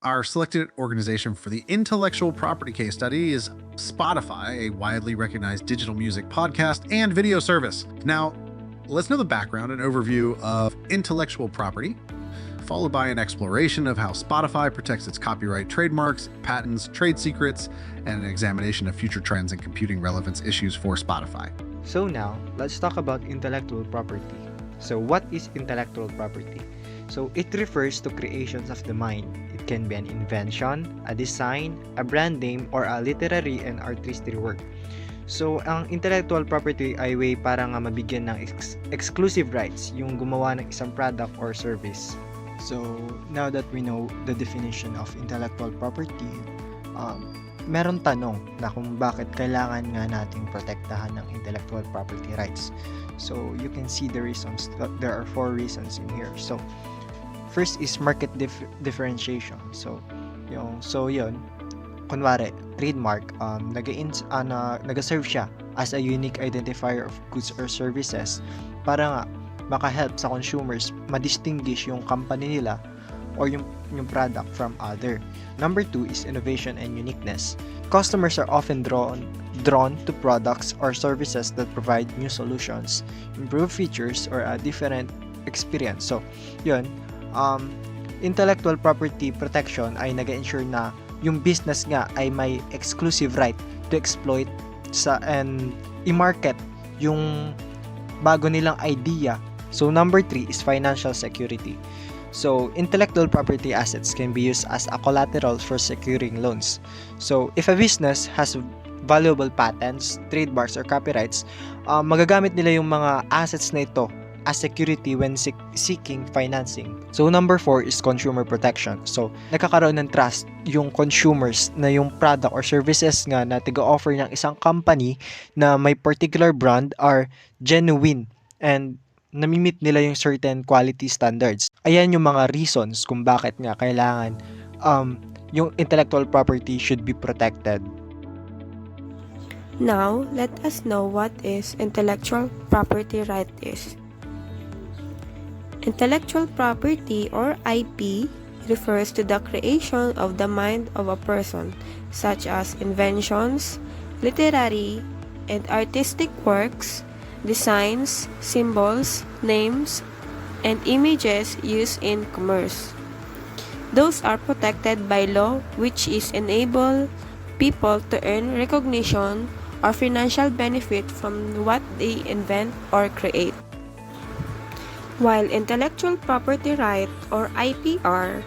Our selected organization for the intellectual property case study is Spotify, a widely recognized digital music podcast and video service. Now, let's know the background and overview of intellectual property, followed by an exploration of how Spotify protects its copyright trademarks, patents, trade secrets, and an examination of future trends and computing relevance issues for Spotify. So now, let's talk about intellectual property. So what is intellectual property? So it refers to creations of the mind. It can be an invention, a design, a brand name, or a literary and artistic work. So ang intellectual property ay way para nga mabigyan ng exclusive rights yung gumawa ng isang product or service. So now that we know the definition of intellectual property, meron tanong na kung bakit kailangan nga nating protektahan ng intellectual property rights. So you can see the reasons. There are 4 reasons in here. So first is market differentiation. So yun, kunwari, trademark, nag-serve siya as a unique identifier of goods or services para nga maka-help sa consumers ma-distinguish yung company nila or yung product from other. Number 2 is innovation and uniqueness. Customers are often drawn to products or services that provide new solutions, improve features, or a different experience. So, yun, intellectual property protection ay nag-ensure na yung business nga ay may exclusive right to exploit and i-market yung bago nilang idea. So number 3 is financial security. So intellectual property assets can be used as a collateral for securing loans. So if a business has valuable patents, trademarks, or copyrights, magagamit nila yung mga assets na ito as security when seeking financing. So number 4 is consumer protection. So nagkakaroon ng trust yung consumers na yung product or services nga na tiga-offer ng isang company na may particular brand are genuine and namimit nila yung certain quality standards. Ayan yung mga reasons kung bakit nga kailangan yung intellectual property should be protected. Now, let us know what is intellectual property right is. Intellectual property or IP refers to the creation of the mind of a person, such as inventions, literary and artistic works, designs, symbols, names, and images used in commerce. Those are protected by law, which is enable people to earn recognition or financial benefit from what they invent or create. While intellectual property right or IPR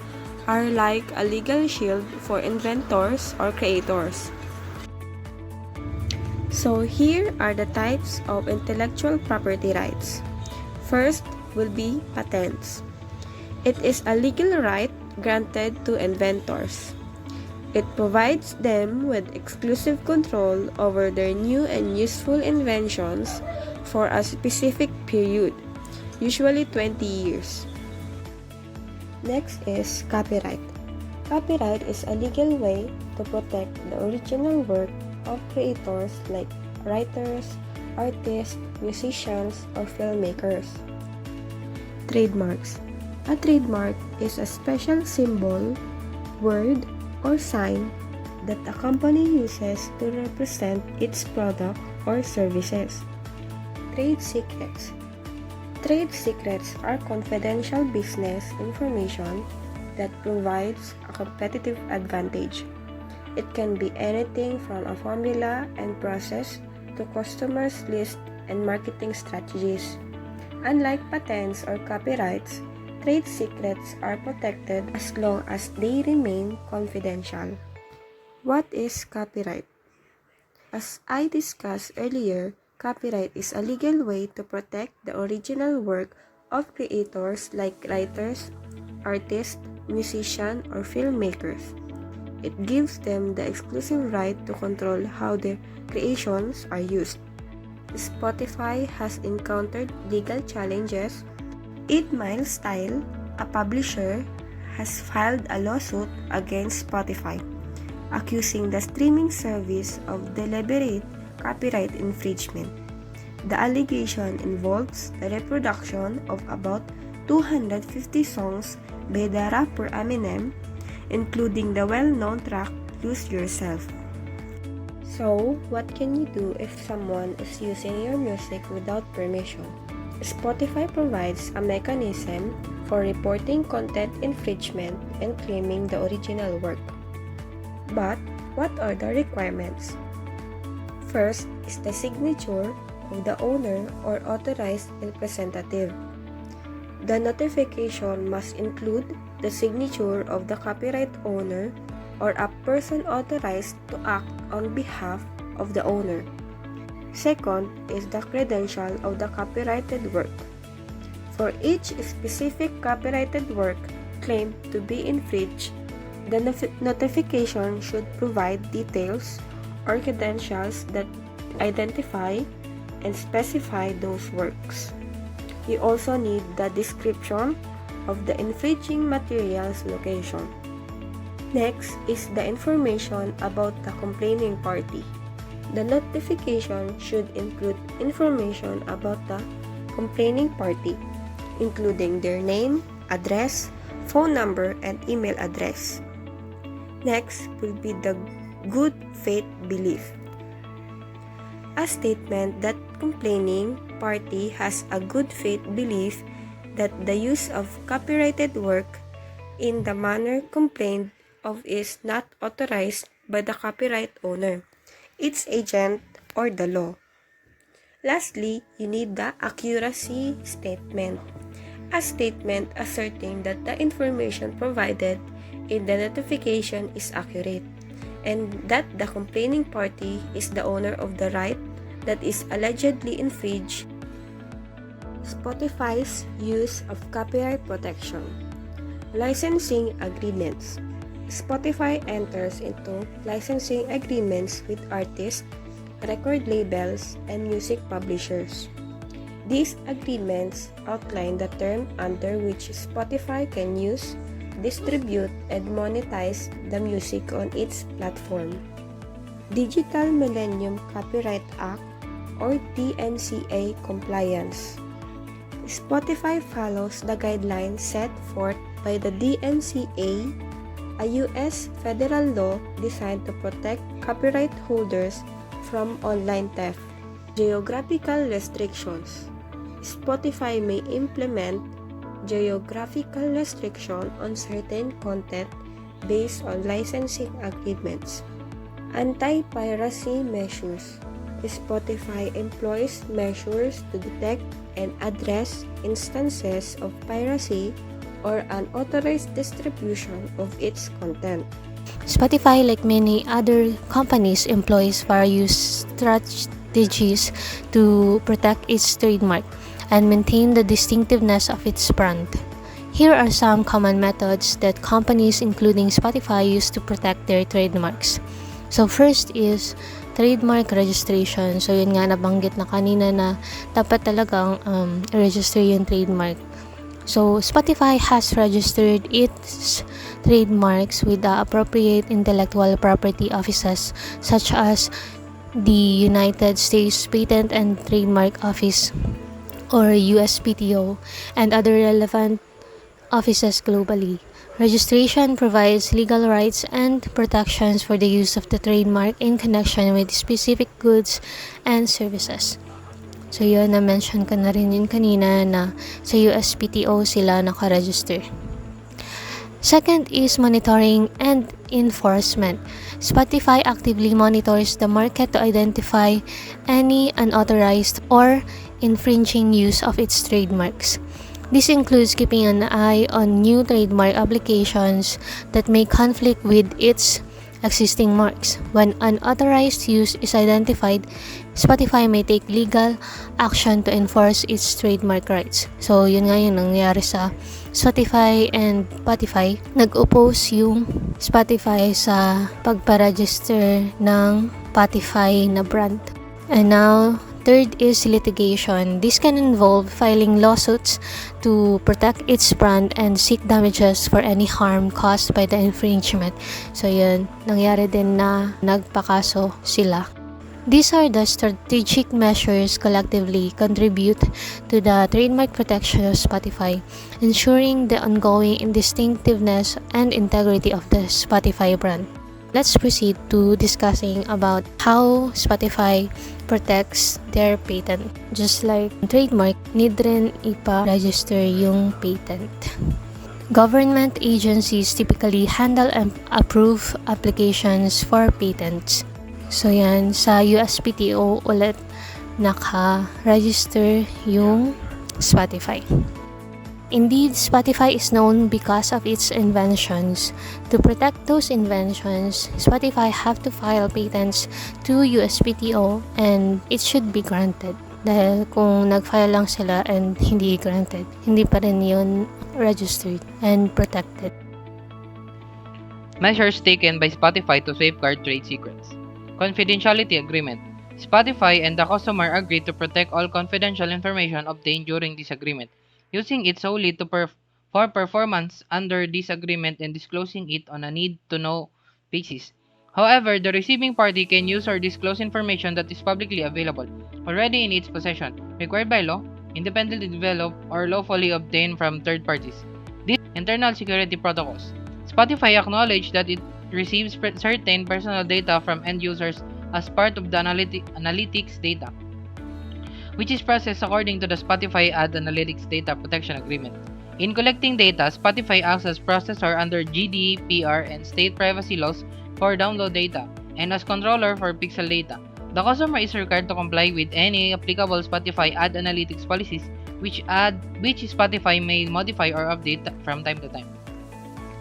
are like a legal shield for inventors or creators. So here are the types of intellectual property rights. First will be patents. It is a legal right granted to inventors. It provides them with exclusive control over their new and useful inventions for a specific period, usually 20 years. Next is copyright. Copyright is a legal way to protect the original work of creators like writers, artists, musicians, or filmmakers. Trademarks. A trademark is a special symbol, word, or sign that a company uses to represent its product or services. Trade secrets. Trade secrets are confidential business information that provides a competitive advantage. It can be anything from a formula and process to customers' list and marketing strategies. Unlike patents or copyrights, trade secrets are protected as long as they remain confidential. What is copyright? As I discussed earlier, copyright is a legal way to protect the original work of creators like writers, artists, musicians, or filmmakers. It gives them the exclusive right to control how their creations are used. Spotify has encountered legal challenges. 8 Mile Style, a publisher, has filed a lawsuit against Spotify, accusing the streaming service of deliberate copyright infringement. The allegation involves the reproduction of about 250 songs by the rapper Eminem, including the well-known track Lose Yourself. So, what can you do if someone is using your music without permission? Spotify provides a mechanism for reporting content infringement and claiming the original work. But, what are the requirements? First is the signature of the owner or authorized representative. The notification must include the signature of the copyright owner or a person authorized to act on behalf of the owner. Second is the credential of the copyrighted work. For each specific copyrighted work claimed to be infringed, the notification should provide details or credentials that identify and specify those works. You also need the description of the infringing material's location. Next is the information about the complaining party. The notification should include information about the complaining party, including their name, address, phone number, and email address. Next will be the good faith belief. A statement that complaining party has a good faith belief that the use of copyrighted work in the manner complained of is not authorized by the copyright owner, its agent, or the law. Lastly, you need the accuracy statement. A statement asserting that the information provided in the notification is accurate and that the complaining party is the owner of the right that is allegedly infringed. Spotify's use of copyright protection. Licensing agreements. Spotify enters into licensing agreements with artists, record labels, and music publishers. These agreements outline the term under which Spotify can use, distribute, and monetize the music on its platform. Digital Millennium Copyright Act or DMCA compliance. Spotify follows the guidelines set forth by the DMCA, a U.S. federal law designed to protect copyright holders from online theft. Geographical restrictions. Spotify may implement geographical restriction on certain content based on licensing agreements. Anti-piracy measures. Spotify employs measures to detect and address instances of piracy or unauthorized distribution of its content. Spotify, like many other companies, employs various strategies to protect its trademark and maintain the distinctiveness of its brand. Here are some common methods that companies including Spotify use to protect their trademarks. So first is trademark registration. So yun nga, nabanggit na kanina na dapat talagang register yung trademark. So Spotify has registered its trademarks with the appropriate intellectual property offices such as the United States Patent and Trademark Office or USPTO and other relevant offices globally. Registration provides legal rights and protections for the use of the trademark in connection with specific goods and services. So yun, na-mention ko na rin yun kanina na sa USPTO sila naka-register. Second is monitoring and enforcement. Spotify actively monitors the market to identify any unauthorized or infringing use of its trademarks. This includes keeping an eye on new trademark applications that may conflict with its existing marks. When unauthorized use is identified, Spotify may take legal action to enforce its trademark rights. So, yun nga yung nangyari sa Spotify and Spotify. Nag-oppose yung Spotify sa pagpa-register ng Spotify na brand. And now, third is litigation. This can involve filing lawsuits to protect its brand and seek damages for any harm caused by the infringement. So yun, nangyari din na nagpakaso sila. These are the strategic measures collectively contribute to the trademark protection of Spotify, ensuring the ongoing distinctiveness and integrity of the Spotify brand. Let's proceed to discussing about how Spotify protects their patent. Just like trademark, need rin ipa-register yung patent. Government agencies typically handle and approve applications for patents. So yan, sa USPTO ulit naka-register yung Spotify. Indeed, Spotify is known because of its inventions. To protect those inventions, Spotify have to file patents to USPTO and it should be granted. Dahil kung nag-file lang sila and hindi granted, hindi pa rin yun registered and protected. Measures taken by Spotify to safeguard trade secrets. Confidentiality Agreement. Spotify and the customer agree to protect all confidential information obtained during this agreement, using it solely for performance under this agreement and disclosing it on a need-to-know basis. However, the receiving party can use or disclose information that is publicly available, already in its possession, required by law, independently developed, or lawfully obtained from third parties. These internal security protocols. Spotify acknowledged that it receives certain personal data from end users as part of the analytics data, which is processed according to the Spotify Ad Analytics Data Protection Agreement. In collecting data, Spotify acts as processor under GDPR and state privacy laws for download data, and as controller for pixel data. The customer is required to comply with any applicable Spotify Ad Analytics policies, which Spotify may modify or update from time to time.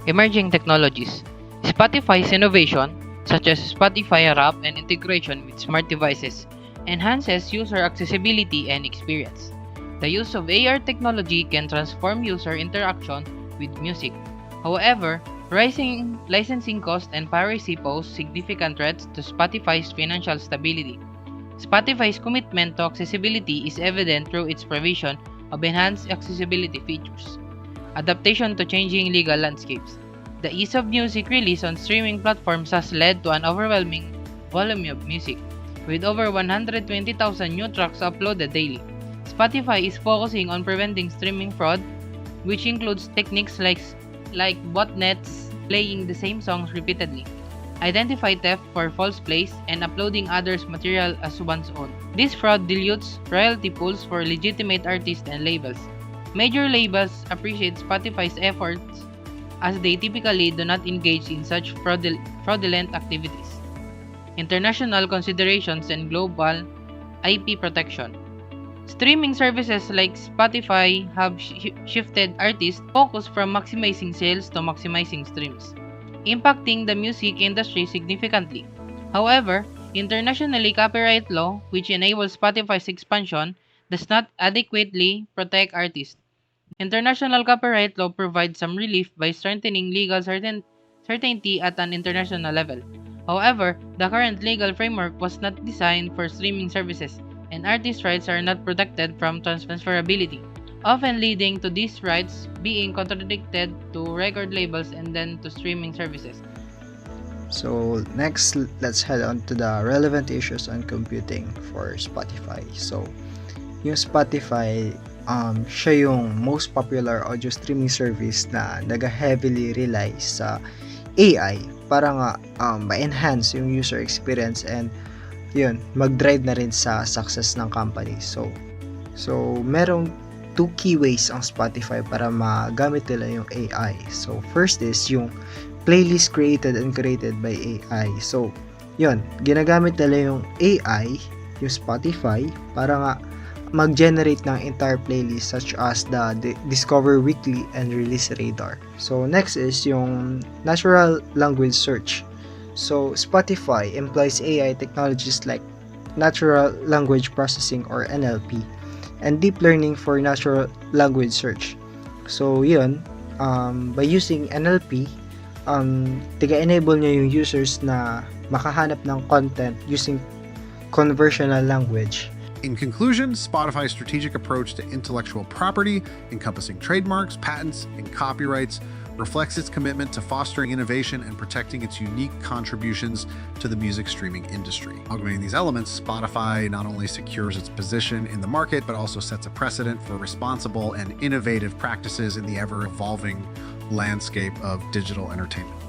Emerging technologies. Spotify's innovation, such as Spotify Wrap and integration with smart devices, enhances user accessibility and experience. The use of AR technology can transform user interaction with music. However, rising licensing costs and piracy pose significant threats to Spotify's financial stability. Spotify's commitment to accessibility is evident through its provision of enhanced accessibility features. Adaptation to changing legal landscapes. The ease of music release on streaming platforms has led to an overwhelming volume of music, with over 120,000 new tracks uploaded daily. Spotify is focusing on preventing streaming fraud, which includes techniques like botnets playing the same songs repeatedly, identify theft for false plays, and uploading others' material as one's own. This fraud dilutes royalty pools for legitimate artists and labels. Major labels appreciate Spotify's efforts as they typically do not engage in such fraudulent activities. International considerations and global IP protection. Streaming services like Spotify have shifted artists' focus from maximizing sales to maximizing streams, impacting the music industry significantly. However, internationally copyright law, which enables Spotify's expansion, does not adequately protect artists. International copyright law provides some relief by strengthening legal certainty at an international level. However, the current legal framework was not designed for streaming services, and artist rights are not protected from transferability, often leading to these rights being contradicted to record labels and then to streaming services. So next, let's head on to the relevant issues on computing for Spotify. So yung Spotify, siya yung most popular audio streaming service na naga-heavily rely sa AI para nga ma-enhance yung user experience and yun, mag-drive na rin sa success ng company. So merong two key ways ang Spotify para magamit nila yung AI. So first is yung playlist created and curated by AI. So yun, ginagamit nila yung AI, yung Spotify, para nga mag-generate ng entire playlist such as the Discover Weekly and Release Radar. So next is yung natural language search. So Spotify employs AI technologies like natural language processing or NLP and deep learning for natural language search. So yun, by using NLP, tiga-enable niya yung users na makahanap ng content using conversational language. In conclusion, Spotify's strategic approach to intellectual property, encompassing trademarks, patents, and copyrights, reflects its commitment to fostering innovation and protecting its unique contributions to the music streaming industry. Augmenting these elements, Spotify not only secures its position in the market, but also sets a precedent for responsible and innovative practices in the ever-evolving landscape of digital entertainment.